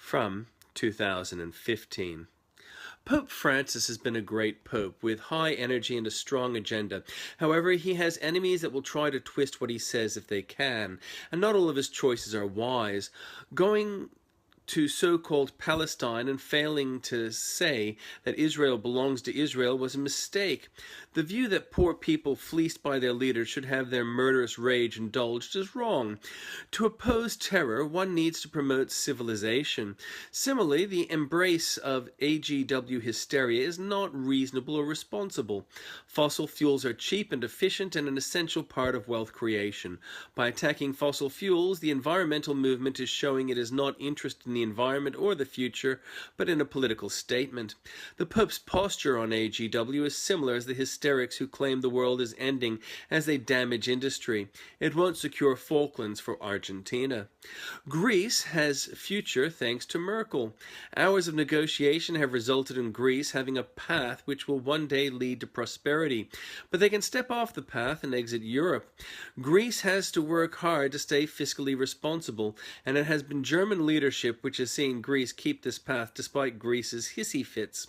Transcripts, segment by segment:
from 2015. Pope Francis has been a great pope with high energy and a strong agenda. However, he has enemies that will try to twist what he says if they can, and not all of his choices are wise. Going to so-called Palestine and failing to say that Israel belongs to Israel was a mistake. The view that poor people fleeced by their leaders should have their murderous rage indulged is wrong. To oppose terror, one needs to promote civilization. Similarly, the embrace of AGW hysteria is not reasonable or responsible. Fossil fuels are cheap and efficient and an essential part of wealth creation. By attacking fossil fuels, the environmental movement is showing it is not interested in the environment or the future, but in a political statement. The Pope's posture on AGW is similar as the hysterics who claim the world is ending as they damage industry. It won't secure Falklands for Argentina. Greece has future thanks to Merkel. Hours of negotiation have resulted in Greece having a path which will one day lead to prosperity, but they can step off the path and exit Europe. Greece has to work hard to stay fiscally responsible, and it has been German leadership which has seen Greece keep this path despite Greece's hissy fits.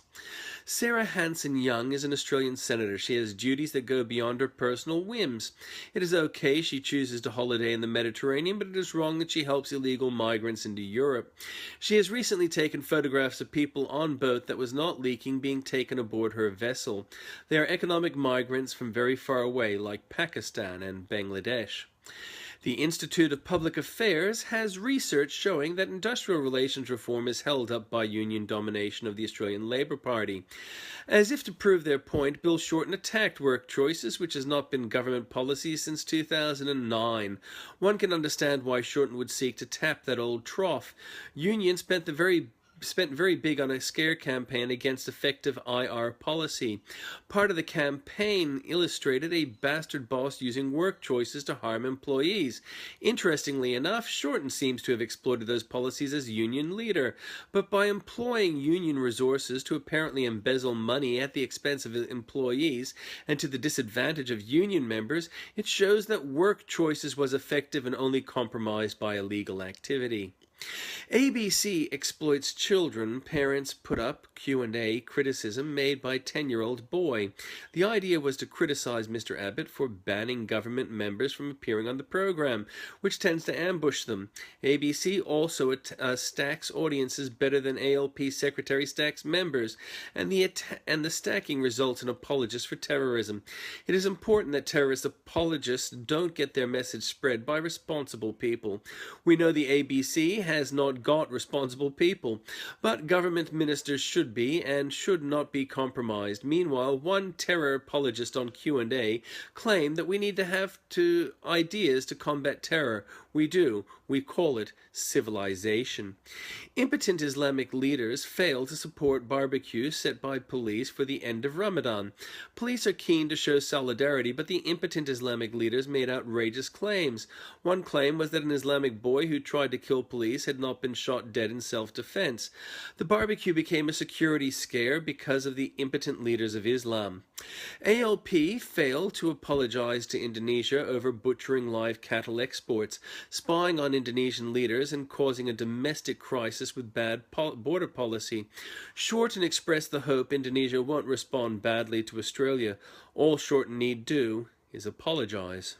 Sarah Hanson-Young is an Australian senator. She has duties that go beyond her personal whims. It is okay she chooses to holiday in the Mediterranean, but it is wrong that she helps illegal migrants into Europe. She has recently taken photographs of people on boat that was not leaking being taken aboard her vessel. They are economic migrants from very far away, like Pakistan and Bangladesh. The Institute of Public Affairs has research showing that industrial relations reform is held up by union domination of the Australian Labor Party. As if to prove their point, Bill Shorten attacked work choices, which has not been government policy since 2009. One can understand why Shorten would seek to tap that old trough. Unions spent very big on a scare campaign against effective IR policy. Part of the campaign illustrated a bastard boss using work choices to harm employees. Interestingly enough, Shorten seems to have exploited those policies as union leader, but by employing union resources to apparently embezzle money at the expense of employees and to the disadvantage of union members, it shows that work choices was effective and only compromised by illegal activity. ABC exploits children. Parents put up Q&A criticism made by 10-year-old boy. The idea was to criticize Mr. Abbott for banning government members from appearing on the program, which tends to ambush them. ABC also stacks audiences better than ALP secretary stacks members, and the stacking results in apologists for terrorism. It is important that terrorist apologists don't get their message spread by responsible people. We know the ABC has not got responsible people, but government ministers should be and should not be compromised. Meanwhile, one terror apologist on Q&A claimed that we need to have ideas to combat terror. We do. We call it civilization. Impotent Islamic leaders fail to support barbecues set by police for the end of Ramadan. Police are keen to show solidarity, but the impotent Islamic leaders made outrageous claims. One claim was that an Islamic boy who tried to kill police had not been shot dead in self-defense. The barbecue became a security scare because of the impotent leaders of Islam. ALP failed to apologize to Indonesia over butchering live cattle exports, spying on Indonesian leaders and causing a domestic crisis with bad border policy. Shorten expressed the hope Indonesia won't respond badly to Australia. All Shorten need do is apologize.